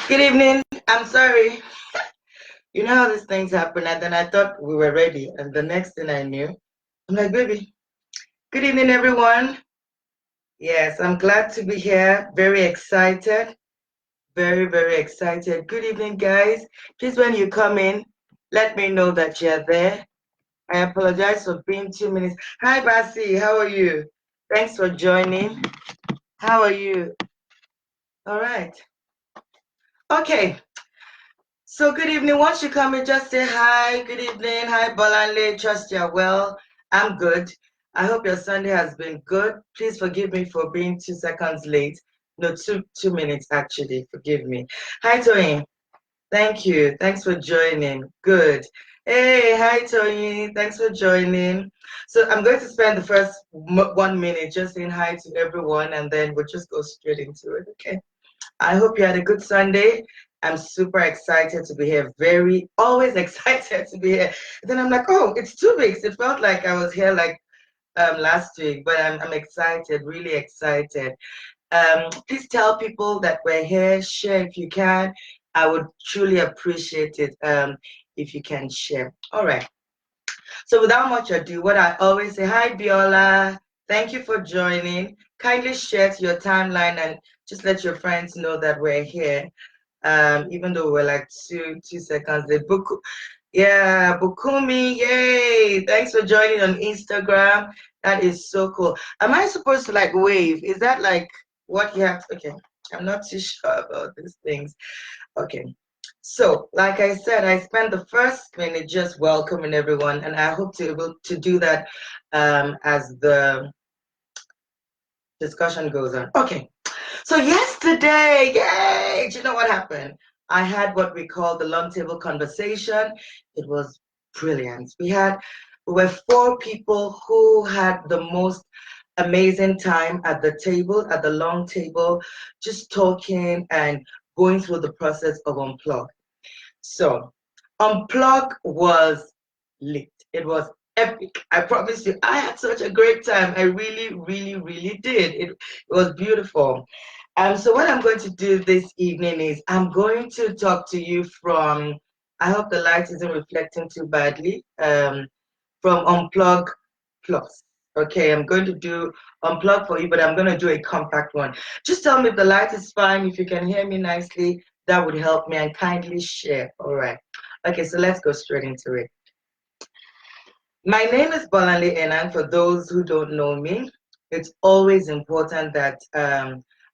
Good evening. I'm sorry. You know how these things happen, and then I thought we were ready, and the next thing I knew, I'm like, baby. Good evening, everyone. Yes, I'm glad to be here. Very excited. Very, very excited. Good evening, guys. Please, when you come in, let me know that you're there. I apologize for being 2 minutes. Hi, Basi. How are you? Thanks for joining. How are you? All right. Okay. So good evening. Once you come in, just say hi. Good evening. Hi, Bolanle. Trust you're well. I'm good. I hope your Sunday has been good. Please forgive me for being 2 seconds late. No, two minutes actually. Forgive me. Hi, Tony. Thank you. Thanks for joining. Good. Hey, hi, Tony. Thanks for joining. So I'm going to spend the first 1 minute just saying hi to everyone, and then we'll just go straight into it. Okay. I hope you had a good Sunday. I'm super excited to be here. Always excited to be here. Then I'm like, oh, it's 2 weeks. It felt like I was here like last week, but I'm excited, really excited. Please tell people that we're here. Share if you can. I would truly appreciate it if you can share. All right. So without much ado, what I always say, hi, Biola. Thank you for joining. Kindly share to your timeline and just let your friends know that we're here. Even though we're like two seconds late. Yeah, Bukumi, yay! Thanks for joining on Instagram. That is so cool. Am I supposed to like wave? Is that like what you have to, okay. I'm not too sure about these things. Okay. So, like I said, I spent the first minute just welcoming everyone, and I hope to be able to do that as the discussion goes on. Okay. So yesterday, yay! Do you know what happened? I had what we call the long table conversation. It was brilliant. We were 4 people who had the most amazing time at the table, at the long table, just talking and going through the process of unplug. So unplug was lit. It was epic. I promise you, I had such a great time. I really, really, really did. It was beautiful. So what I'm going to do this evening is I'm going to talk to you from, I hope the light isn't reflecting too badly, from Unplug Plus. Okay, I'm going to do Unplug for you, but I'm going to do a compact one. Just tell me if the light is fine, if you can hear me nicely, that would help me, and kindly share. All right. Okay, so let's go straight into it. My name is Bolanle Enan. For those who don't know me, it's always important that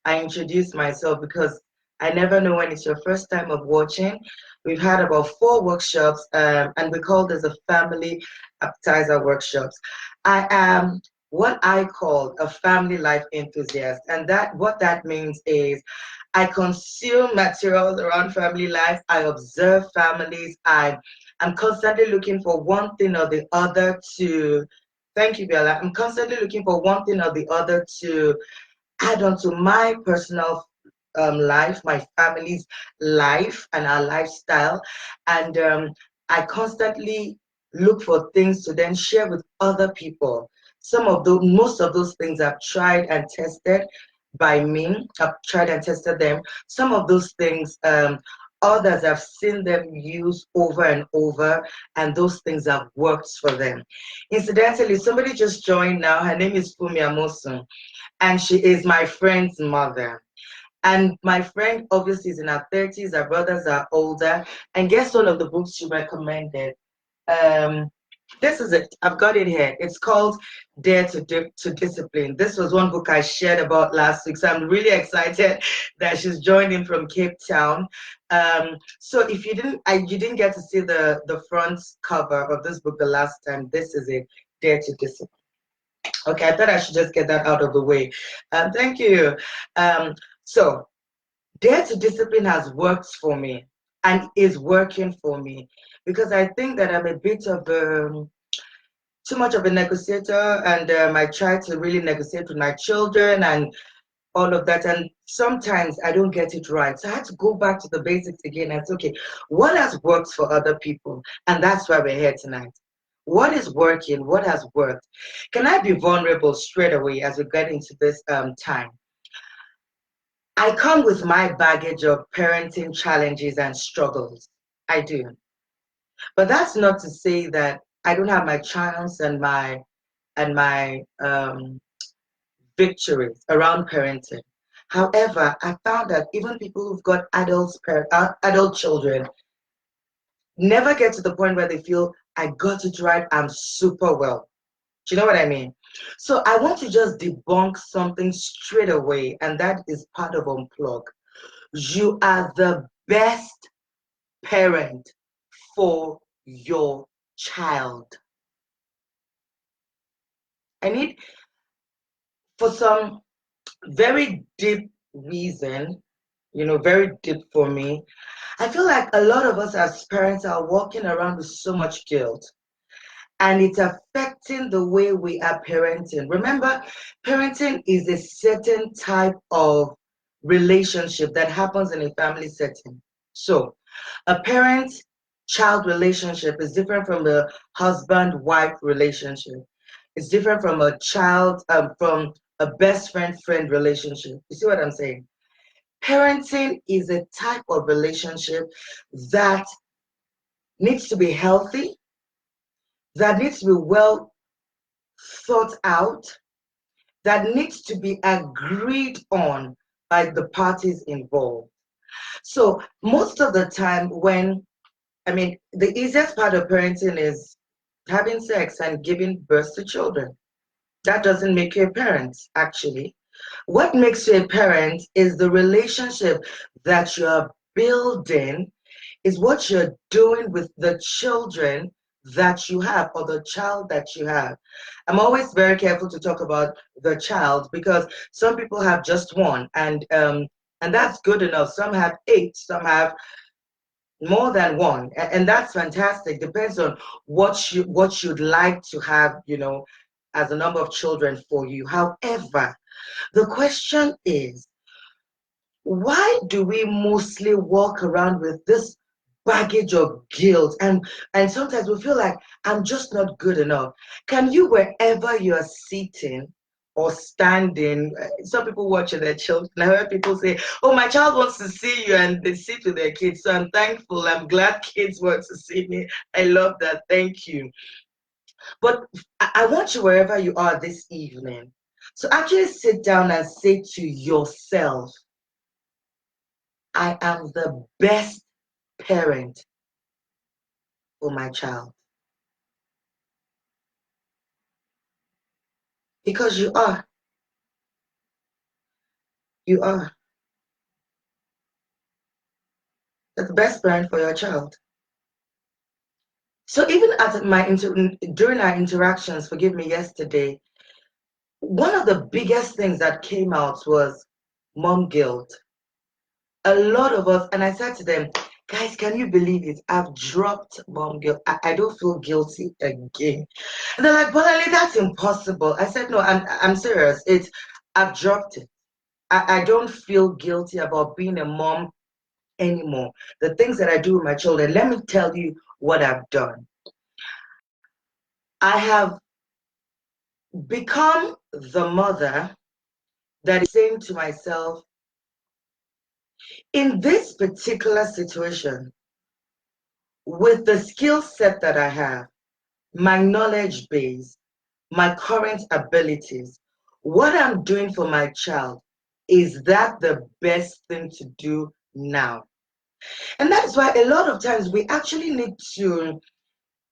I introduce myself because I never know when it's your first time of watching. We've had about 4 workshops, and we call this a family appetizer workshops. I am what I call a family life enthusiast, and that what that means is I consume materials around family life. I observe families. I'm constantly looking for one thing or the other to, thank you, Bella. I'm constantly looking for one thing or the other to add on to my personal life, my family's life, and our lifestyle. And I constantly look for things to then share with other people. Most of those things I've tried and tested by me. I've tried and tested them. Some of those things, others have seen them use over and over, and those things have worked for them. Incidentally, somebody just joined now. Her name is Fumi Amosun, and she is my friend's mother. And my friend obviously is in her 30s, her brothers are older. And guess one of the books she recommended? Um, this is it. I've got it here. It's called Dare to Discipline. This was one book I shared about last week. So I'm really excited that she's joining from Cape Town. So if you didn't get to see the front cover of this book the last time, this is it. Dare to Discipline. Okay, I thought I should just get that out of the way. Thank you. So, Dare to Discipline has worked for me and is working for me because I think that I'm a bit of too much of a negotiator, and I try to really negotiate with my children and all of that. And sometimes I don't get it right. So I had to go back to the basics again and say, okay, what has worked for other people? And that's why we're here tonight. What is working? What has worked? Can I be vulnerable straight away as we get into this time? I come with my baggage of parenting challenges and struggles. I do. But that's not to say that I don't have my triumphs and my victories around parenting. However, I found that even people who've got adult children never get to the point where they feel I got it right, I'm super well. Do you know what I mean? So I want to just debunk something straight away, and that is part of Unplug. You are the best parent for your child. I need, for some very deep reason, very deep for me, I feel like a lot of us as parents are walking around with so much guilt, and it's affecting the way we are parenting. Remember, parenting is a certain type of relationship that happens in a family setting. So, a parent-child relationship is different from a husband-wife relationship. It's different from from a best friend-friend relationship. You see what I'm saying? Parenting is a type of relationship that needs to be healthy, that needs to be well thought out, that needs to be agreed on by the parties involved. So most of the time the easiest part of parenting is having sex and giving birth to children. That doesn't make you a parent, actually. What makes you a parent is the relationship that you're building, is what you're doing with the children that you have, or the child that you have. I'm always very careful to talk about the child because some people have just one, and that's good enough. Some have eight, some have more than one, and that's fantastic. Depends on what you'd like to have, as a number of children for you. However, the question is, why do we mostly walk around with this baggage of guilt, and sometimes we feel like I'm just not good enough? Can you, wherever you're sitting or standing, some people watching their children, I heard people say, oh, my child wants to see you, and they sit with their kids. So I'm thankful, I'm glad kids want to see me. I love that. Thank you. But I want you, wherever you are this evening, to actually sit down and say to yourself, I am the best parent for my child. Because you are. You are. You're the best parent for your child. So even at during our interactions, forgive me, yesterday, one of the biggest things that came out was mom guilt. A lot of us, and I said to them, guys, can you believe it? I've dropped mom guilt. I don't feel guilty again. And they're like, well, Ali, that's impossible. I said, no, I'm serious. I've dropped it. I don't feel guilty about being a mom anymore. The things that I do with my children, let me tell you what I've done. I have become the mother that is saying to myself, in this particular situation, with the skill set that I have, my knowledge base, my current abilities, what I'm doing for my child, is that the best thing to do now? And that's why a lot of times we actually need to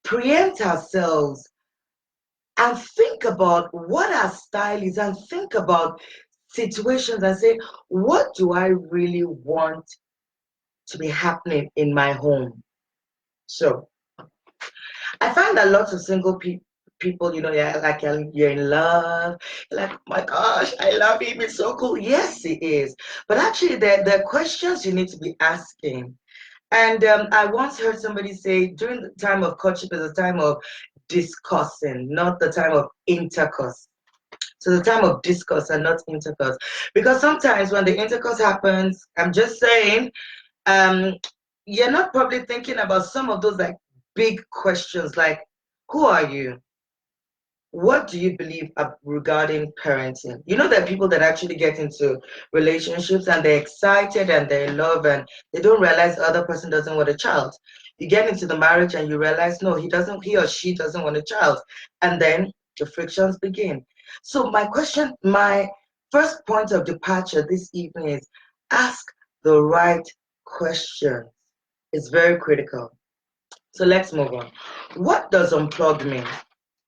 preempt ourselves and think about what our style is, and think about situations and say, what do I really want to be happening in my home? So I find that lots of single people, you're in love, you're like, oh my gosh, I love him, it's so cool. Yes, it is. But actually, there are questions you need to be asking. And I once heard somebody say, during the time of courtship is a time of discussing, not the time of intercourse. So the time of discourse and not intercourse. Because sometimes when the intercourse happens, I'm just saying, um, you're not probably thinking about some of those like big questions like, who are you? What do you believe regarding parenting? You know, there are people that actually get into relationships and they're excited and they're in love and they don't realize the other person doesn't want a child. You get into the marriage and you realize, no, he or she doesn't want a child. And then the frictions begin. So my first point of departure this evening is ask the right questions. It's very critical. So let's move on. What does unplug mean?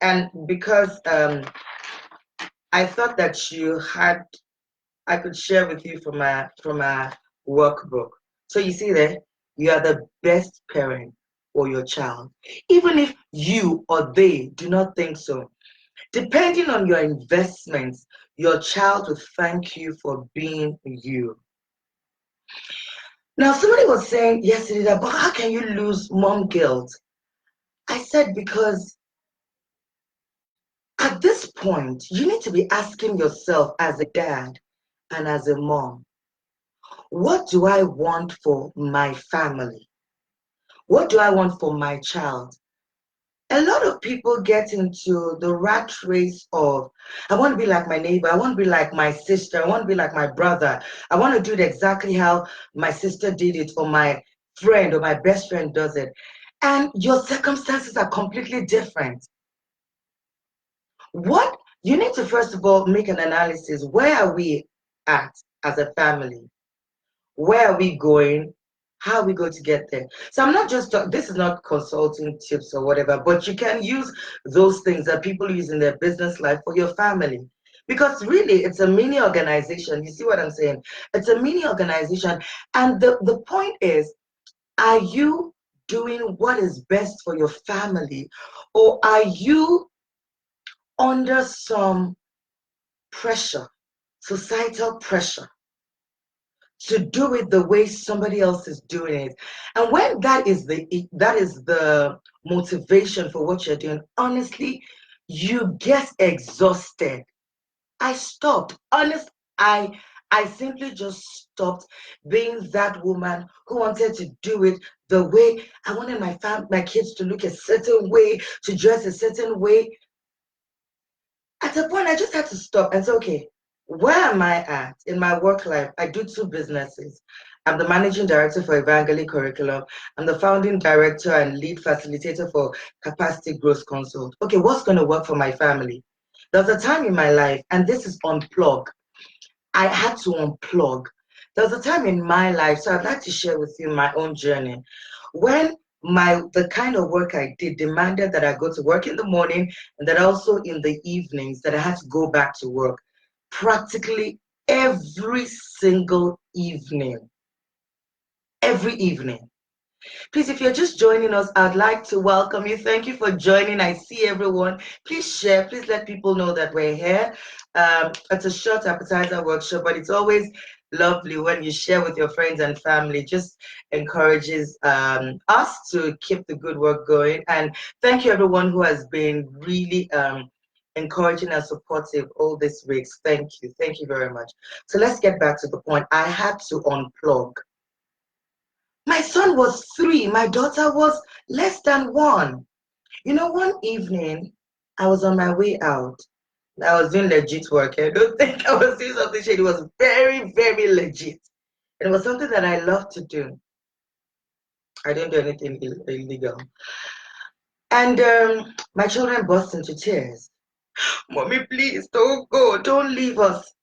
And because I thought that I could share with you from a workbook. So you see there, you are the best parent for your child, even if you or they do not think so. Depending on your investments, your child will thank you for being you. Now, somebody was saying yesterday that, but how can you lose mom guilt? I said because at this point, you need to be asking yourself as a dad and as a mom, what do I want for my family? What do I want for my child? A lot of people get into the rat race of, I want to be like my neighbor, I want to be like my sister, I want to be like my brother, I want to do it exactly how my sister did it, or my friend or my best friend does it. And your circumstances are completely different. What you need to first of all make an analysis. Where are we at as a family? Where are we going? How are we going to get there? So I'm not just this is not consulting tips or whatever, but you can use those things that people use in their business life for your family. Because really it's a mini organization. You see what I'm saying? It's a mini organization. And the point is, are you doing what is best for your family? Or are you under some pressure, societal pressure, to do it the way somebody else is doing it? And when that is the motivation for what you're doing, honestly, you get exhausted. I stopped. I simply just stopped being that woman who wanted to do it the way I wanted my kids to look a certain way, to dress a certain way. At a point, I just had to stop and say, okay, where am I at in my work life? I do two businesses. I'm the managing director for Evangeli Curriculum. I'm the founding director and lead facilitator for Capacity Growth Consult. Okay, what's going to work for my family? There's a time in my life, and this is unplug. I had to unplug. There was a time in my life, so I'd like to share with you my own journey, when the kind of work I did demanded that I go to work in the morning and that also in the evenings that I had to go back to work practically every single evening. Every evening. Please, if you're just joining us, I'd like to welcome you. Thank you for joining. I see everyone. Please share. Please let people know that we're here. It's a short appetizer workshop, but it's always lovely when you share with your friends and family. Just encourages us to keep the good work going. And thank you, everyone who has been really encouraging and supportive all these weeks. Thank you. Thank you very much. So let's get back to the point. I had to unplug. My son was 3. My daughter was less than 1. You know, one evening, I was on my way out. I was doing legit work. I don't think I was doing something shady. It was very, very legit. And it was something that I love to do. I didn't do anything illegal. And my children burst into tears. Mommy, please, don't go. Don't leave us.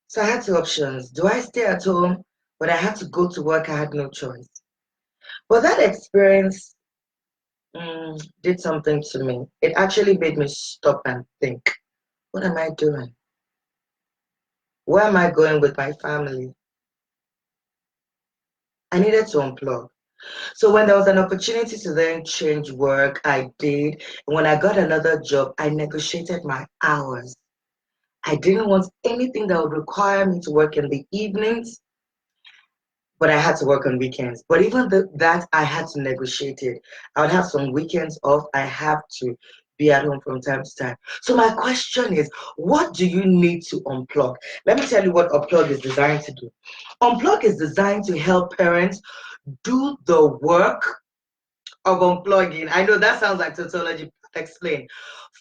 So I had two options. Do I stay at home? When I had to go to work, I had no choice. But that experience did something to me. It actually made me stop and think, what am I doing? Where am I going with my family? I needed to unplug. So when there was an opportunity to then change work, I did. And when I got another job, I negotiated my hours. I didn't want anything that would require me to work in the evenings, but I had to work on weekends. But even that, I had to negotiate it. I would have some weekends off. I have to be at home from time to time. So my question is, what do you need to unplug? Let me tell you what unplug is designed to do. Unplug is designed to help parents do the work of unplugging. I know that sounds like tautology. Explain.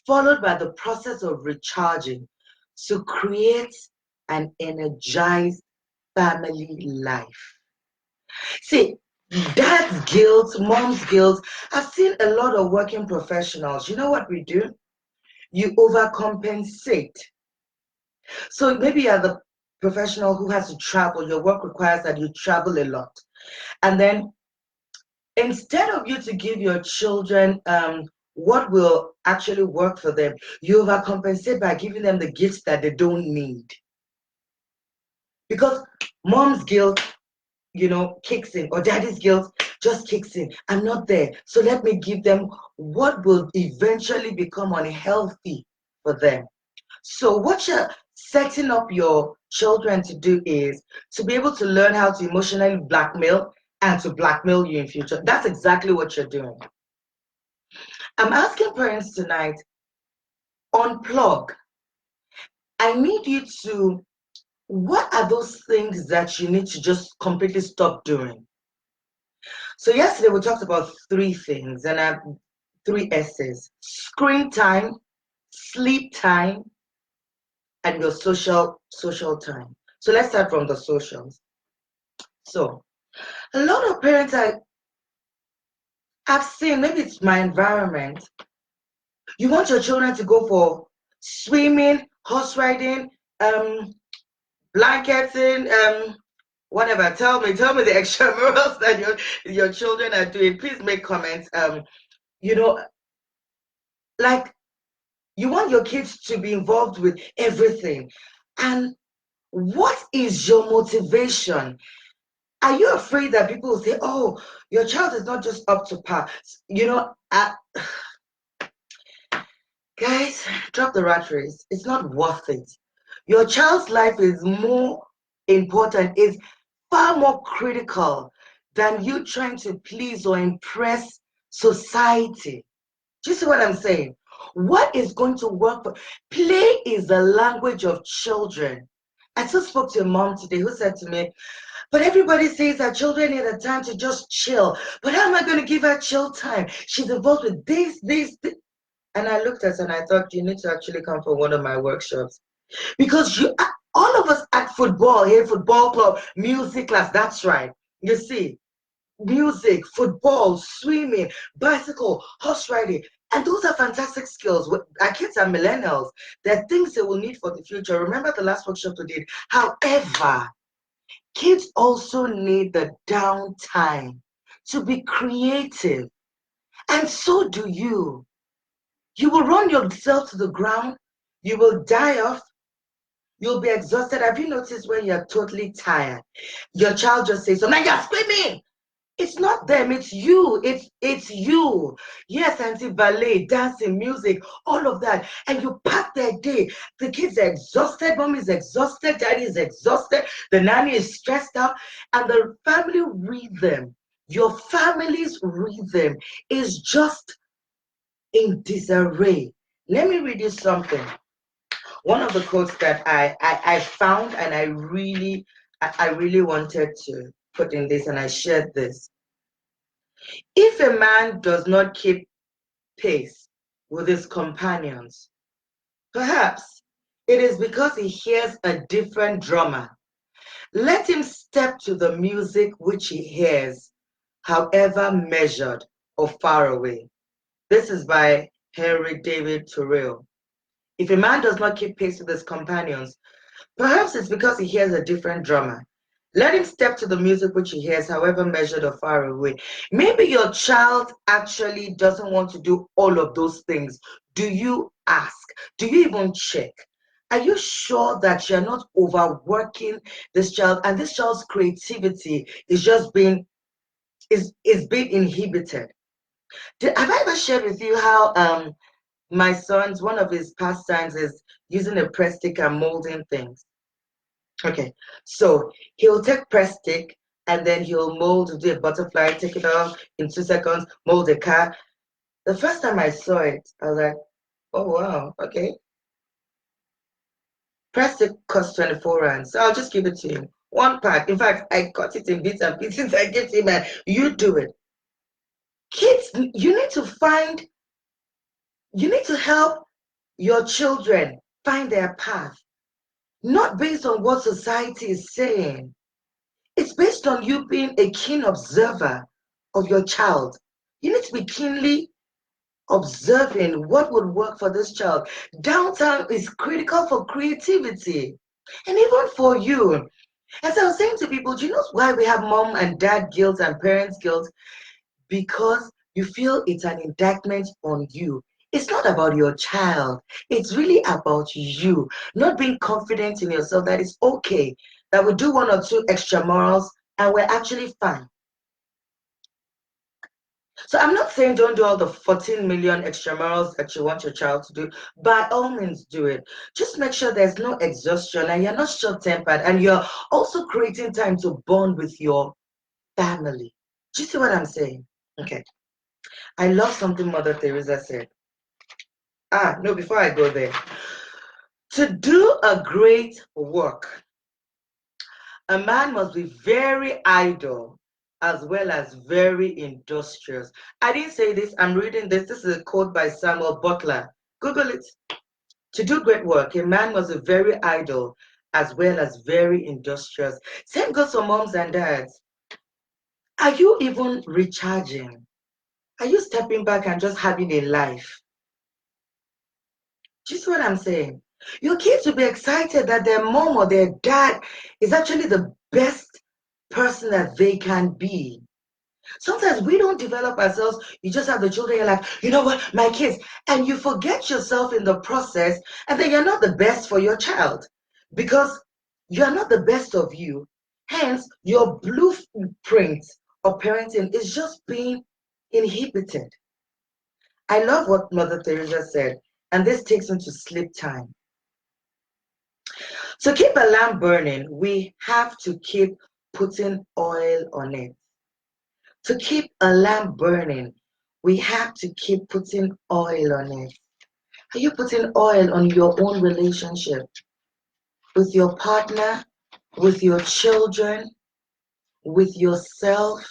Followed by the process of recharging to create an energized family life. See, dad's guilt, mom's guilt. I've seen a lot of working professionals. You know what we do? You overcompensate. So maybe you're the professional who has to travel. Your work requires that you travel a lot. And then instead of you to give your children what will actually work for them, you overcompensate by giving them the gifts that they don't need. Because mom's guilt, kicks in, or daddy's guilt just kicks in. I'm not there. So let me give them what will eventually become unhealthy for them. So what you're setting up your children to do is to be able to learn how to emotionally blackmail and to blackmail you in future. That's exactly what you're doing. I'm asking parents tonight, unplug. I need you to, what are those things that you need to just completely stop doing? So yesterday we talked about three things, and three S's: screen time, sleep time, and your social time. So let's start from the socials. So a lot of parents I've seen, maybe it's my environment, you want your children to go for swimming, horse riding, blanketing, whatever. Tell me the extramurals that your children are doing. Please make comments. Like, you want your kids to be involved with everything. And what is your motivation? Are you afraid that people will say, oh, your child is not just up to par? Guys, drop the rat race. It's not worth it. Your child's life is more important, is far more critical than you trying to please or impress society. Do you see what I'm saying? What is going to work for? Play is the language of children. I just spoke to a mom today who said to me, but everybody says that children need a time to just chill. But how am I going to give her chill time? She's involved with this. And I looked at her and I thought, you need to actually come for one of my workshops. Because all of us at football, here, football club, music class, that's right. You see, music, football, swimming, bicycle, horse riding. And those are fantastic skills. Our kids are millennials. They're things they will need for the future. Remember the last workshop we did? However, kids also need the downtime to be creative. And so do you. You will run yourself to the ground. You will die off. You'll be exhausted. Have you noticed when you're totally tired, your child just says, so now you're screaming. It's not them, it's you. It's you. Yes, auntie, ballet, dancing, music, all of that. And you pack their day. The kids are exhausted, mom is exhausted, daddy is exhausted, the nanny is stressed out, and the family rhythm, your family's rhythm is just in disarray. Let me read you something. One of the quotes that I found, and I really wanted to put in this, and I shared this. If a man does not keep pace with his companions, perhaps it is because he hears a different drummer. Let him step to the music which he hears, however measured or far away. This is by Henry David Thoreau. If a man does not keep pace with his companions, perhaps it's because he hears a different drummer. Let him step to the music which he hears, however measured or far away. Maybe your child actually doesn't want to do all of those things. Do you ask? Do you even check? Are you sure that you're not overworking this child and this child's creativity is just being being inhibited? Have I ever shared with you how my son's, one of his pastimes is using a press stick and molding things? Okay, so he'll take press stick and then he'll mold, do a butterfly, take it off in 2 seconds, mold a car. The first time I saw it, I was like, oh wow, okay. Press stick costs 24 rand, so I'll just give it to him. One pack. In fact, I cut it in bits and pieces. I gave him and you do it. Kids, you need to help your children find their path, not based on what society is saying. It's based on you being a keen observer of your child. You need to be keenly observing what would work for this child. Downtime is critical for creativity and even for you. As I was saying to people, do you know why we have mom and dad guilt and parents guilt? Because you feel it's an indictment on you. It's not about your child. It's really about you not being confident in yourself that it's okay, that we do one or two extramurals and we're actually fine. So I'm not saying don't do all the 14 million extramurals that you want your child to do. By all means, do it. Just make sure there's no exhaustion and you're not short-tempered and you're also creating time to bond with your family. Do you see what I'm saying? Okay. I love something Mother Teresa said. No, before I go there. To do a great work, a man must be very idle as well as very industrious. I didn't say this, I'm reading this. This is a quote by Samuel Butler. Google it. To do great work, a man must be very idle as well as very industrious. Same goes for moms and dads. Are you even recharging? Are you stepping back and just having a life? Do you see what I'm saying? Your kids will be excited that their mom or their dad is actually the best person that they can be. Sometimes we don't develop ourselves. You just have the children, you're like, you know what, my kids. And you forget yourself in the process, and then you're not the best for your child because you're not the best of you. Hence, your blueprint of parenting is just being inhibited. I love what Mother Teresa said, and this takes me to sleep time. To keep a lamp burning, we have to keep putting oil on it. To keep a lamp burning, we have to keep putting oil on it. Are you putting oil on your own relationship with your partner, with your children, with yourself?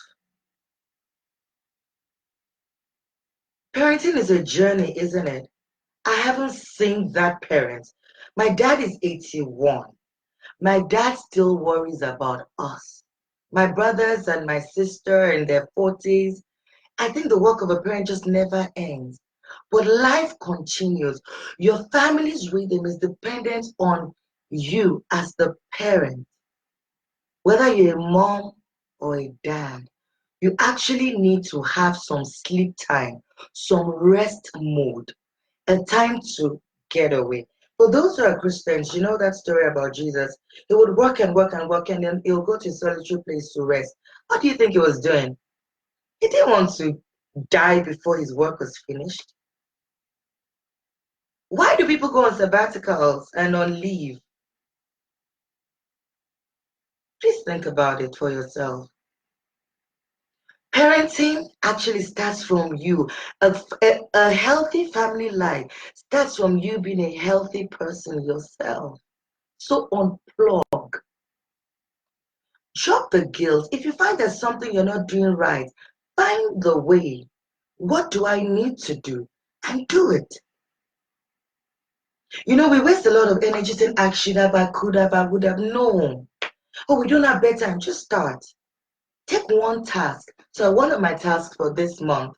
Parenting is a journey, isn't it? I haven't seen that parent. My dad is 81. My dad still worries about us. My brothers and my sister in their 40s. I think the work of a parent just never ends. But life continues. Your family's rhythm is dependent on you as the parent. Whether you're a mom or a dad, you actually need to have some sleep time, some rest mode, a time to get away. For those who are Christians, you know that story about Jesus. He would work and work and work, and then he'll go to a solitary place to rest. What do you think he was doing? He didn't want to die before his work was finished. Why do people go on sabbaticals and on leave? Please think about it for yourself. Parenting actually starts from you. A healthy family life starts from you being a healthy person yourself. So unplug. Drop the guilt. If you find there's something you're not doing right, find the way. What do I need to do? And do it. You know, we waste a lot of energy saying, I should have, I could have, I would have. No. Oh, we don't have bedtime. Just start. Take one task. So one of my tasks for this month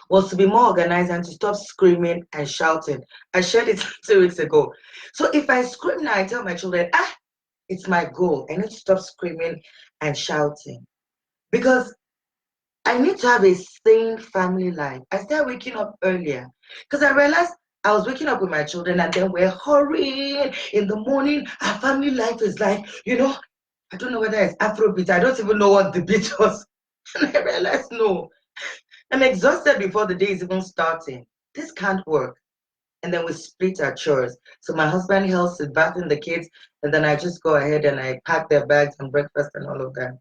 was to be more organized and to stop screaming and shouting. I shared it 2 weeks ago. So if I scream now, I tell my children, it's my goal. I need to stop screaming and shouting. Because I need to have a sane family life. I started waking up earlier because I realized I was waking up with my children and then we're hurrying in the morning. Our family life is like, I don't know whether it's Afrobeat. I don't even know what the beat was. And I realized, no, I'm exhausted before the day is even starting. This can't work. And then we split our chores. So my husband helps with bathing the kids, and then I just go ahead and I pack their bags and breakfast and all of that.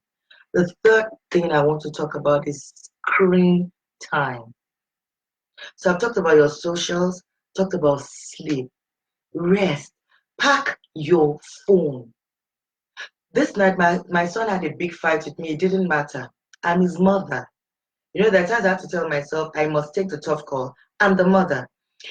The third thing I want to talk about is screen time. So I've talked about your socials, talked about sleep, rest, pack your phone. This night, my son had a big fight with me. It didn't matter. I'm his mother. You know, there are times I have to tell myself I must take the tough call. I'm the mother.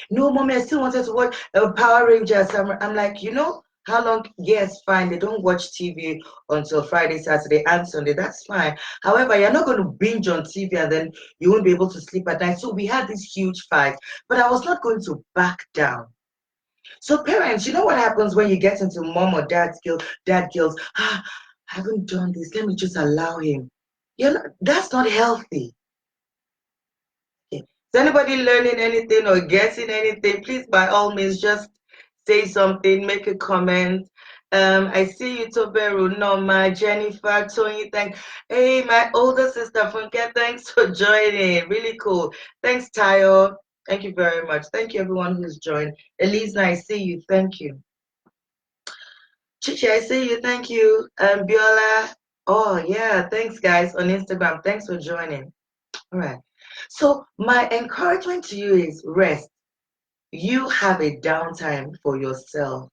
No, mommy, I still wanted to watch Power Rangers. I'm like, you know, how long? Yes, fine. They don't watch TV until Friday, Saturday, and Sunday. That's fine. However, you're not going to binge on TV and then you won't be able to sleep at night. So we had this huge fight, but I was not going to back down. So parents, you know what happens when you get into mom or dad's guilt? Dad guilt. Ah, I haven't done this. Let me just allow him. That's not healthy. Okay. Is anybody learning anything or guessing anything? Please, by all means, just say something, make a comment. I see you, Toberu, Norma, Jennifer, Tony. Hey, my older sister, Funke, thanks for joining. Really cool. Thanks, Tayo. Thank you very much. Thank you, everyone who's joined. Elisa, I see you. Thank you. Chichi, I see you. Thank you. Biola. Oh, yeah. Thanks, guys, on Instagram. Thanks for joining. All right. So my encouragement to you is rest. You have a downtime for yourself,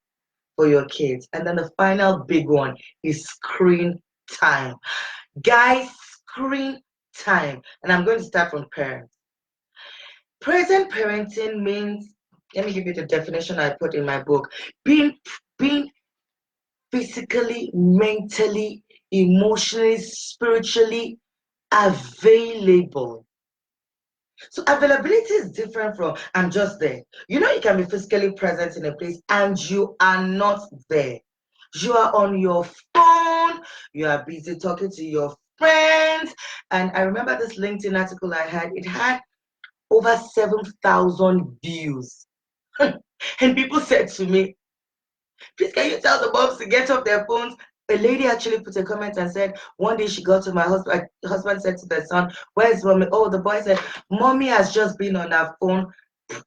for your kids. And then the final big one is screen time. Guys, screen time. And I'm going to start from parents. Present parenting means, let me give you the definition I put in my book. Being physically, mentally, emotionally, spiritually available. So availability is different from I'm just there. You know, you can be physically present in a place and you are not there. You are on your phone, you are busy talking to your friends. And I remember this LinkedIn article I had, it had over 7,000 views. And people said to me, please, can you tell the moms to get off their phones? A lady actually put a comment and said, one day she got to my husband said to the son, where's mommy? Oh, the boy said, mommy has just been on her phone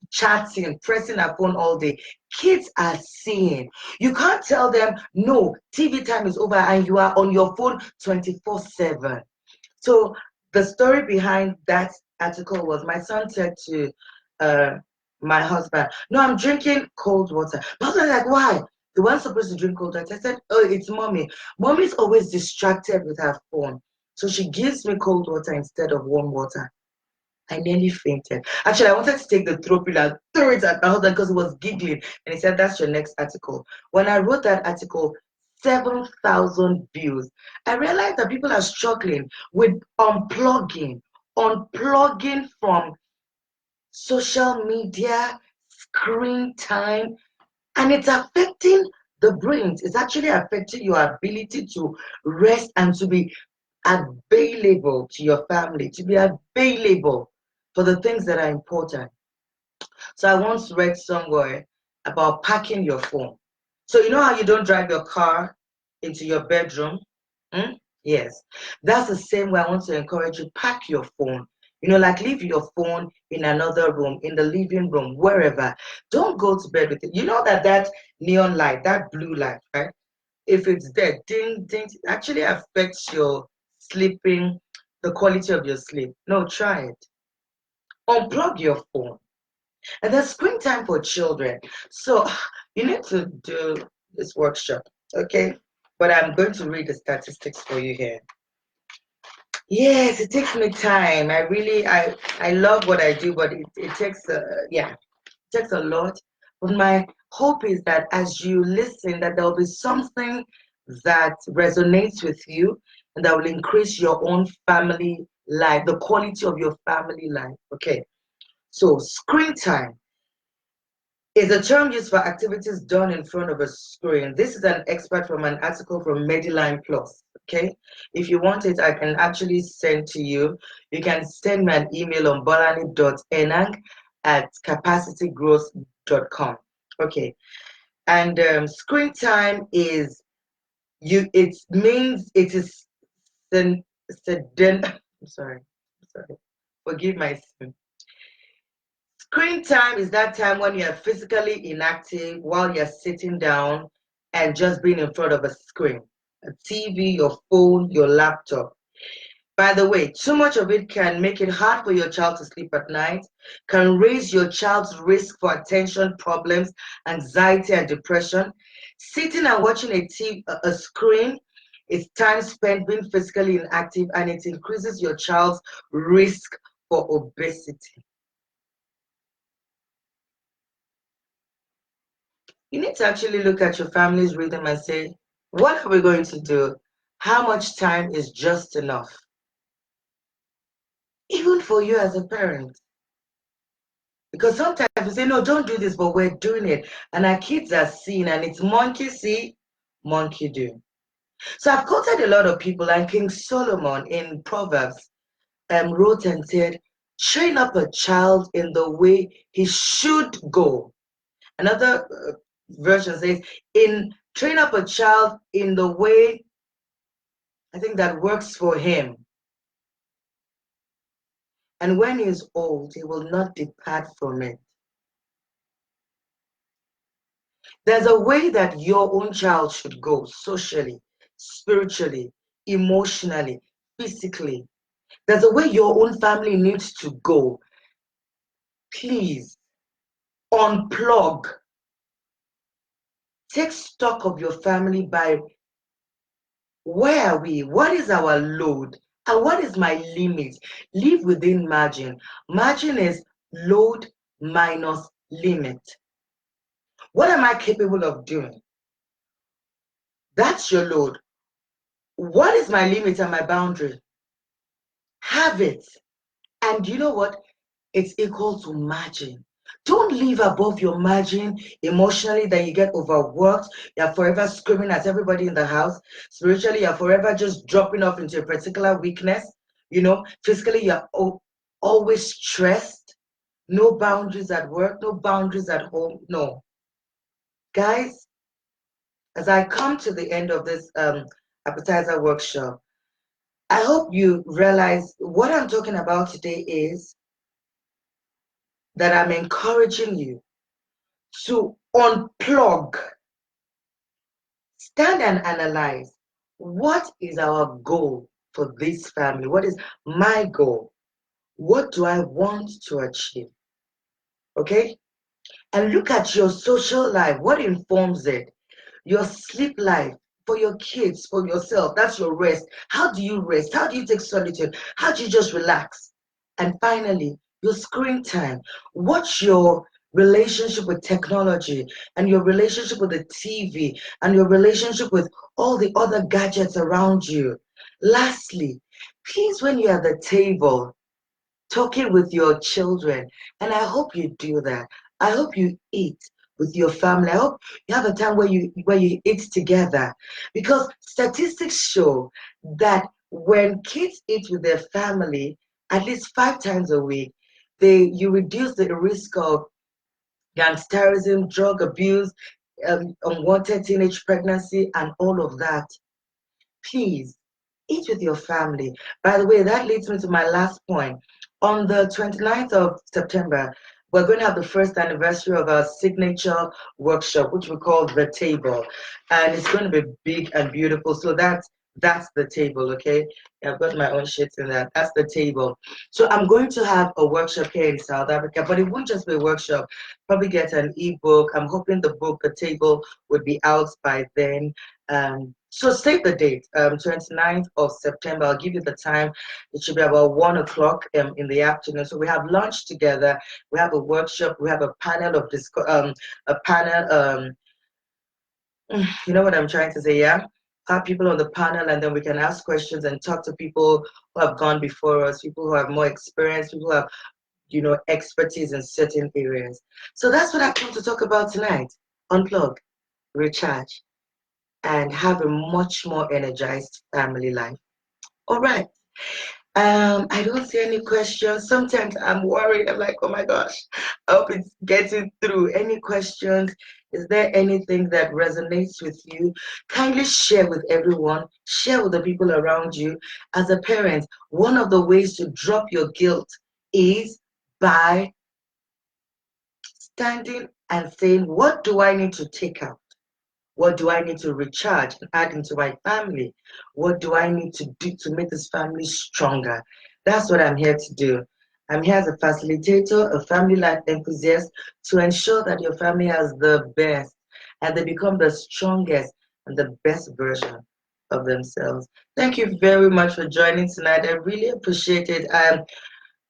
chatting, pressing her phone all day. Kids are seeing. You can't tell them, no, TV time is over and you are on your phone 24/7. So the story behind that article was my son said to uh, my husband, no, I'm drinking cold water. My husband was like, why? The one's supposed to drink cold water. I said, oh, it's mommy. Mommy's always distracted with her phone. So she gives me cold water instead of warm water. I nearly fainted. Actually, I wanted to take the throw pill and throw it at my husband because he was giggling. And he said, that's your next article. When I wrote that article, 7,000 views. I realized that people are struggling with unplugging from social media, screen time, and it's affecting the brains. It's actually affecting your ability to rest and to be available to your family, to be available for the things that are important. So I once read somewhere about packing your phone. So you know how you don't drive your car into your bedroom? Hmm? Yes. That's the same way I want to encourage you, pack your phone. You know, like leave your phone in another room, in the living room, wherever. Don't go to bed with it. You know that neon light, that blue light, right? If it's there, ding, ding, it actually affects your sleeping, the quality of your sleep. No, try it. Unplug your phone. And then screen time for children. So you need to do this workshop, okay? But I'm going to read the statistics for you here. Yes, it takes me time. I love what I do, but it takes it takes a lot. But my hope is that as you listen, that there will be something that resonates with you and that will increase your own family life, the quality of your family life. Okay. So screen time is a term used for activities done in front of a screen. This is an expert from an article from Mediline Plus. Okay, if you want it, I can actually send to you. You can send me an email on bolani.enang@capacitygrowth.com. Okay, and screen time is you. It means it is I'm sorry. Forgive my sin. Screen time is that time when you're physically inactive while you're sitting down and just being in front of a screen, a TV, your phone, your laptop. By the way, too much of it can make it hard for your child to sleep at night, can raise your child's risk for attention problems, anxiety, and depression. Sitting and watching a screen It's time spent being physically inactive, and it increases your child's risk for obesity. You need to actually look at your family's rhythm and say, what are we going to do? How much time is just enough? Even for you as a parent. Because sometimes we say, no, don't do this, but we're doing it. And our kids are seeing, and it's monkey see, monkey do. So I've quoted a lot of people, and King Solomon in Proverbs wrote and said, train up a child in the way he should go. Another version says, in train up a child in the way, I think, that works for him. And when he is old, he will not depart from it. There's a way that your own child should go socially, spiritually, emotionally, physically. There's a way your own family needs to go. Please unplug. Take stock of your family by where are we? What is our load? And what is my limit? Live within margin. Margin is load minus limit. What am I capable of doing? That's your load. What is my limit and my boundary? Have it. And you know what? It's equal to margin. Don't live above your margin emotionally, then you get overworked. You're forever screaming at everybody in the house. Spiritually, you're forever just dropping off into a particular weakness. Physically, you're always stressed. No boundaries at work, no boundaries at home. No. Guys, as I come to the end of this appetizer workshop, I hope you realize what I'm talking about today is that I'm encouraging you to unplug, stand and analyze what is our goal for this family? What is my goal? What do I want to achieve? Okay? And look at your social life. What informs it? Your sleep life, for your kids, for yourself. That's your rest. How do you rest? How do you take solitude? How do you just relax? And finally, your screen time. What's your relationship with technology and your relationship with the TV and your relationship with all the other gadgets around you? Lastly, please, when you're at the table, talking with your children, and I hope you do that. I hope you eat with your family. I hope you have a time where you eat together, because statistics show that when kids eat with their family at least 5 times a week, you reduce the risk of gangsterism, drug abuse, unwanted teenage pregnancy, and all of that. Please eat with your family. By the way, that leads me to my last point. On the 29th of September, we're going to have the first anniversary of our signature workshop, which we call The Table. And it's going to be big and beautiful. So that's the table, okay? I've got my own shit in that. That's the table. So I'm going to have a workshop here in South Africa, but it won't just be a workshop. Probably get an ebook. I'm hoping the book, The Table, would be out by then. So save the date, 29th of September. I'll give you the time. It should be about 1 o'clock in the afternoon. So we have lunch together. We have a workshop. We have a panel of you know what I'm trying to say, yeah? Have people on the panel, and then we can ask questions and talk to people who have gone before us, people who have more experience, people who have, expertise in certain areas. So that's what I've come to talk about tonight. Unplug, recharge, and have a much more energized family life. All right. I don't see any questions. Sometimes I'm worried. I'm like, oh my gosh, I hope it's getting through. Any questions? Is there anything that resonates with you? Kindly share with everyone. Share with the people around you. As a parent, one of the ways to drop your guilt is by standing and saying, what do I need to take out? What do I need to recharge and add into my family? What do I need to do to make this family stronger? That's what I'm here to do. I'm here as a facilitator, a family life enthusiast, to ensure that your family has the best and they become the strongest and the best version of themselves. Thank you very much for joining tonight. I really appreciate it.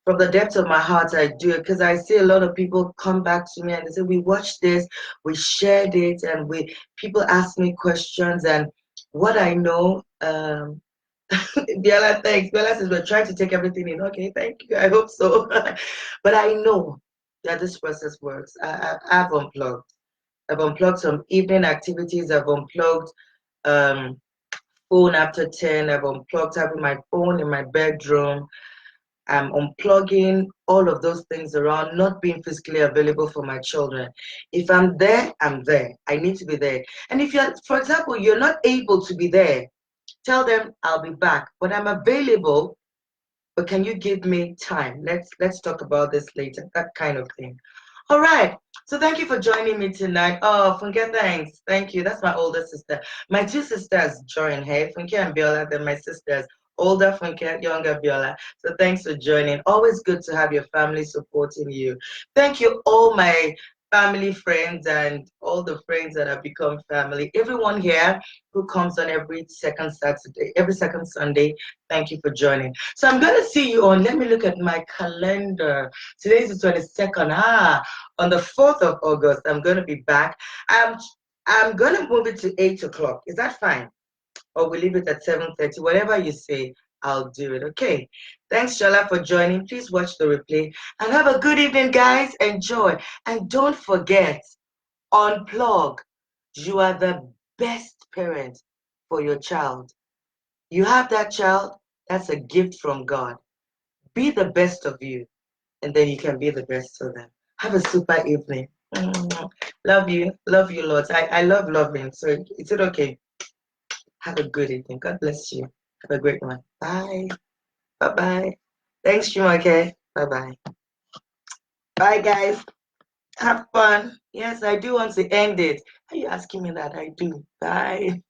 From the depths of my heart, I do it because I see a lot of people come back to me and they say, "We watched this, we shared it, and we people ask me questions." And what I know, Biela, thanks. Biela says we're trying to take everything in. Okay, thank you. I hope so. But I know that this process works. I've unplugged. I've unplugged some evening activities. I've unplugged um, phone after 10. I've unplugged having my phone in my bedroom. I'm unplugging all of those things around, not being physically available for my children. If I'm there, I'm there. I need to be there. And if you're, for example, you're not able to be there, tell them I'll be back, but I'm available. But can you give me time? Let's talk about this later. That kind of thing. All right. So thank you for joining me tonight. Oh, Funke, thanks. Thank you. That's my older sister. My two sisters join. Hey, Funke and Biola. They're my sisters. Older Funke, younger Biola. So thanks for joining. Always good to have your family supporting you. Thank you, all my family friends and all the friends that have become family. Everyone here who comes on every second Saturday, every second Sunday. Thank you for joining. So I'm going to see you on, let me look at my calendar. Today is the 22nd. On the 4th of August, I'm going to be back. I'm going to move it to 8 o'clock. Is that fine? Or we leave it at 7:30? Whatever you say, I'll do it. Okay. Thanks, Shola, for joining. Please watch the replay. And have a good evening, guys. Enjoy. And don't forget, unplug. You are the best parent for your child. You have that child, that's a gift from God. Be the best of you, and then you can be the best of them. Have a super evening. Love you. Love you lots. I love loving. So is it okay? Have a good evening. God bless you. Have a great one. Bye. Bye-bye. Thanks, Shumake. Bye-bye. Bye, guys. Have fun. Yes, I do want to end it. Are you asking me that? I do. Bye.